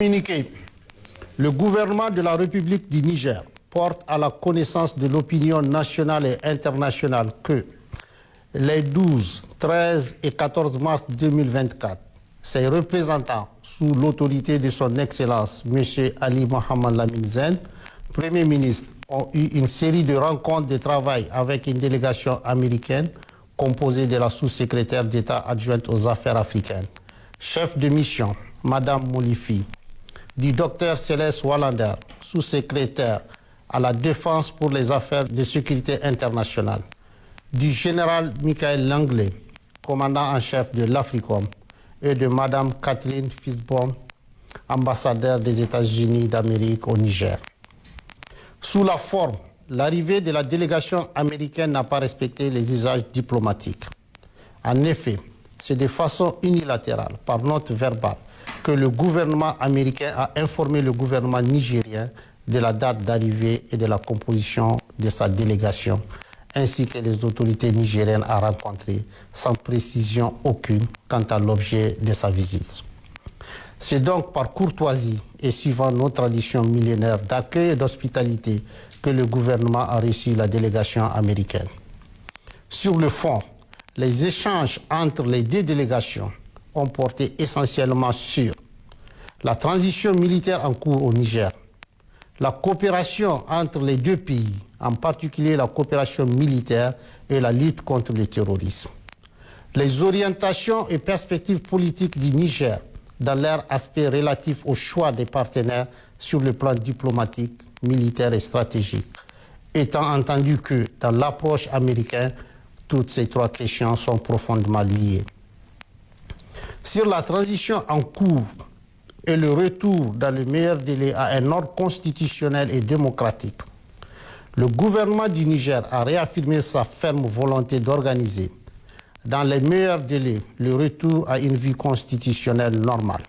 Communiqué. Le gouvernement de la République du Niger porte à la connaissance de l'opinion nationale et internationale que les 12, 13 et 14 mars 2024, ses représentants, sous l'autorité de son Excellence, M. Ali Mohamed Lamine Zen, Premier ministre, ont eu une série de rencontres de travail avec une délégation américaine composée de la sous-secrétaire d'État adjointe aux affaires africaines, chef de mission, Mme Moulifi, du Dr Céleste Wallander, sous-secrétaire à la Défense pour les affaires de sécurité internationale, du général Michael Langley, commandant en chef de l'Africom, et de Mme Kathleen Fisborn, ambassadeur des États-Unis d'Amérique au Niger. Sous la forme, l'arrivée de la délégation américaine n'a pas respecté les usages diplomatiques. En effet, c'est de façon unilatérale, par note verbale, que le gouvernement américain a informé le gouvernement nigérien de la date d'arrivée et de la composition de sa délégation, ainsi que les autorités nigériennes à rencontrer, sans précision aucune quant à l'objet de sa visite. C'est donc par courtoisie et suivant nos traditions millénaires d'accueil et d'hospitalité que le gouvernement a reçu la délégation américaine. Sur le fond, les échanges entre les deux délégations ont porté essentiellement sur la transition militaire en cours au Niger, la coopération entre les deux pays, en particulier la coopération militaire et la lutte contre le terrorisme, les orientations et perspectives politiques du Niger dans leur aspect relatif au choix des partenaires sur le plan diplomatique, militaire et stratégique, étant entendu que dans l'approche américaine, toutes ces trois questions sont profondément liées. Sur la transition en cours et le retour dans le meilleur délai à un ordre constitutionnel et démocratique, le gouvernement du Niger a réaffirmé sa ferme volonté d'organiser, dans les meilleurs délais, le retour à une vie constitutionnelle normale.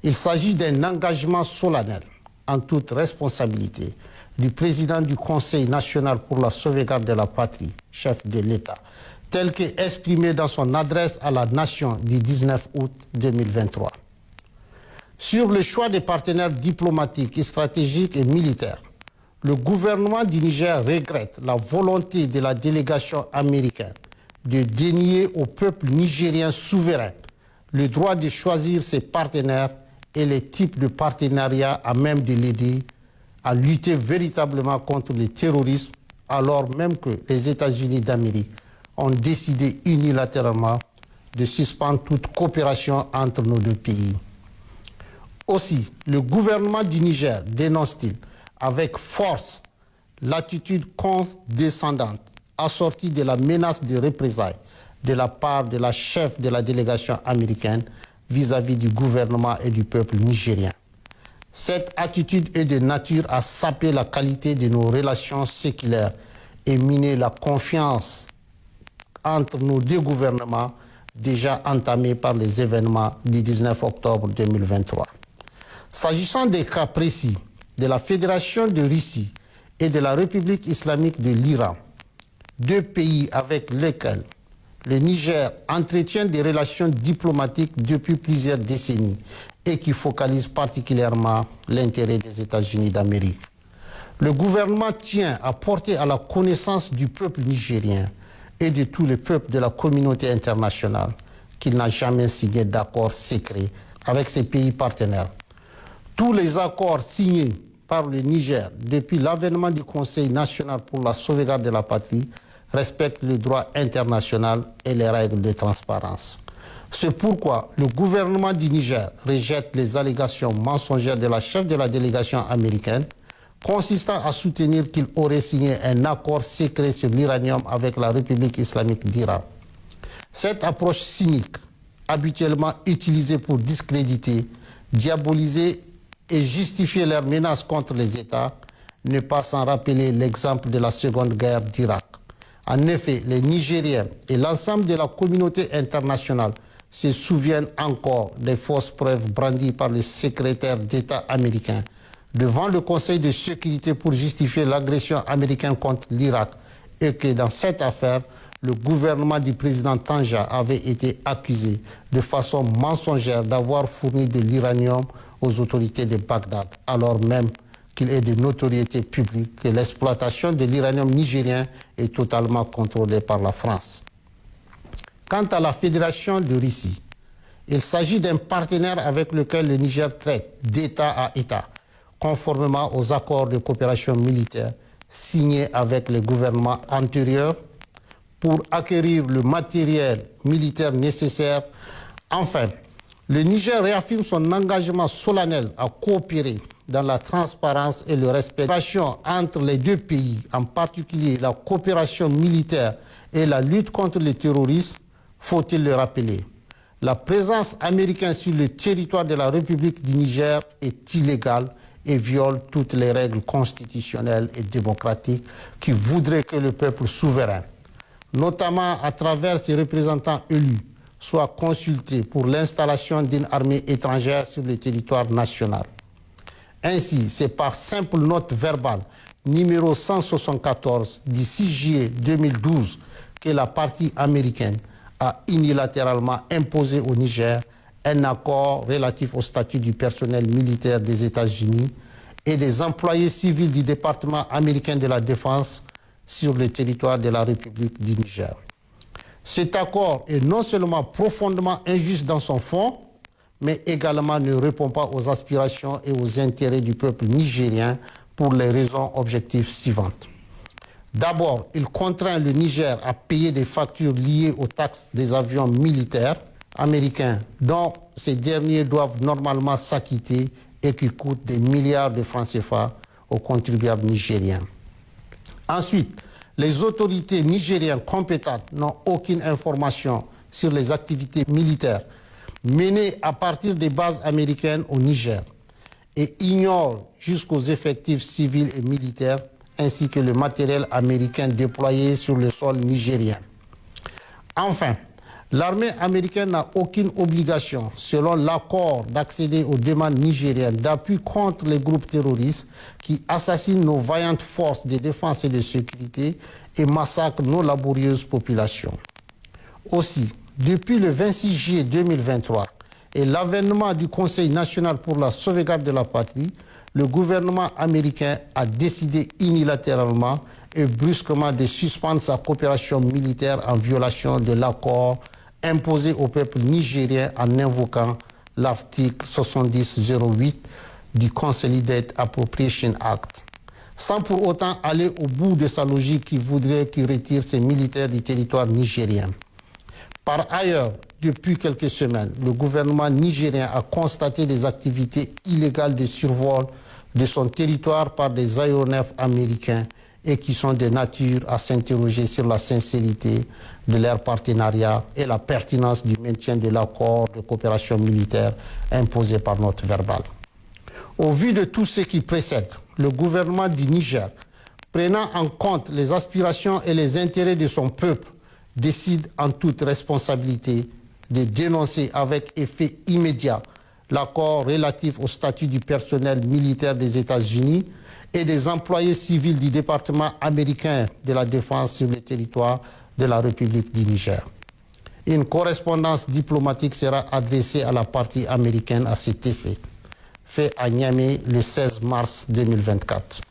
Il s'agit d'un engagement solennel, en toute responsabilité, du président du Conseil national pour la sauvegarde de la patrie, chef de l'État, tel qu'exprimé dans son adresse à la nation du 19 août 2023. Sur le choix des partenaires diplomatiques, stratégiques et militaires, le gouvernement du Niger regrette la volonté de la délégation américaine de dénier au peuple nigérien souverain le droit de choisir ses partenaires et les types de partenariats à même de l'aider à lutter véritablement contre le terrorisme, alors même que les États-Unis d'Amérique ont décidé unilatéralement de suspendre toute coopération entre nos deux pays. Aussi, le gouvernement du Niger dénonce-t-il avec force l'attitude condescendante assortie de la menace de représailles de la part de la chef de la délégation américaine vis-à-vis du gouvernement et du peuple nigérien. Cette attitude est de nature à saper la qualité de nos relations séculaires et miner la confiance entre nos deux gouvernements déjà entamés par les événements du 19 octobre 2023. S'agissant des cas précis de la Fédération de Russie et de la République islamique de l'Iran, deux pays avec lesquels le Niger entretient des relations diplomatiques depuis plusieurs décennies et qui focalisent particulièrement l'intérêt des États-Unis d'Amérique. Le gouvernement tient à porter à la connaissance du peuple nigérien et de tous les peuples de la communauté internationale qu'il n'a jamais signé d'accord secret avec ses pays partenaires. Tous les accords signés par le Niger depuis l'avènement du Conseil national pour la sauvegarde de la patrie respectent le droit international et les règles de transparence. C'est pourquoi le gouvernement du Niger rejette les allégations mensongères de la chef de la délégation américaine consistant à soutenir qu'il aurait signé un accord secret sur l'uranium avec la République islamique d'Iran. Cette approche cynique, habituellement utilisée pour discréditer, diaboliser et justifier leurs menaces contre les États, ne pas sans rappeler l'exemple de la Seconde Guerre d'Irak. En effet, les Nigériens et l'ensemble de la communauté internationale se souviennent encore des fausses preuves brandies par le secrétaire d'État américain devant le Conseil de sécurité pour justifier l'agression américaine contre l'Irak et que dans cette affaire, le gouvernement du président Tanja avait été accusé de façon mensongère d'avoir fourni de l'uranium aux autorités de Bagdad, alors même qu'il est de notoriété publique que l'exploitation de l'uranium nigérien est totalement contrôlée par la France. Quant à la Fédération de Russie, il s'agit d'un partenaire avec lequel le Niger traite d'État à État, conformément aux accords de coopération militaire signés avec les gouvernements antérieurs pour acquérir le matériel militaire nécessaire. Enfin, le Niger réaffirme son engagement solennel à coopérer dans la transparence et le respect des relations entre les deux pays, en particulier la coopération militaire et la lutte contre le terrorisme, faut-il le rappeler. La présence américaine sur le territoire de la République du Niger est illégale et viole toutes les règles constitutionnelles et démocratiques qui voudraient que le peuple souverain, notamment à travers ses représentants élus, soit consulté pour l'installation d'une armée étrangère sur le territoire national. Ainsi, c'est par simple note verbale numéro 174 du 6 juillet 2012 que la partie américaine a unilatéralement imposé au Niger un accord relatif au statut du personnel militaire des États-Unis et des employés civils du département américain de la Défense sur le territoire de la République du Niger. Cet accord est non seulement profondément injuste dans son fond, mais également ne répond pas aux aspirations et aux intérêts du peuple nigérien pour les raisons objectives suivantes. D'abord, il contraint le Niger à payer des factures liées aux taxes des avions militaires américains dont ces derniers doivent normalement s'acquitter et qui coûtent des milliards de francs CFA aux contribuables nigériens. Ensuite, les autorités nigériennes compétentes n'ont aucune information sur les activités militaires menées à partir des bases américaines au Niger et ignorent jusqu'aux effectifs civils et militaires ainsi que le matériel américain déployé sur le sol nigérien. Enfin, l'armée américaine n'a aucune obligation, selon l'accord, d'accéder aux demandes nigériennes d'appui contre les groupes terroristes qui assassinent nos vaillantes forces de défense et de sécurité et massacrent nos laborieuses populations. Aussi, depuis le 26 juillet 2023 et l'avènement du Conseil national pour la sauvegarde de la patrie, le gouvernement américain a décidé unilatéralement et brusquement de suspendre sa coopération militaire en violation de l'accord imposé au peuple nigérien en invoquant l'article 7008 du Consolidated Appropriation Act, sans pour autant aller au bout de sa logique qui voudrait qu'il retire ses militaires du territoire nigérien. Par ailleurs, depuis quelques semaines, le gouvernement nigérien a constaté des activités illégales de survol de son territoire par des aéronefs américains et qui sont de nature à s'interroger sur la sincérité de leur partenariat et la pertinence du maintien de l'accord de coopération militaire imposé par note verbale. Au vu de tout ce qui précède, le gouvernement du Niger, prenant en compte les aspirations et les intérêts de son peuple, décide en toute responsabilité de dénoncer avec effet immédiat l'accord relatif au statut du personnel militaire des États-Unis et des employés civils du département américain de la Défense sur le territoire de la République du Niger. Une correspondance diplomatique sera adressée à la partie américaine à cet effet, fait à Niamey le 16 mars 2024.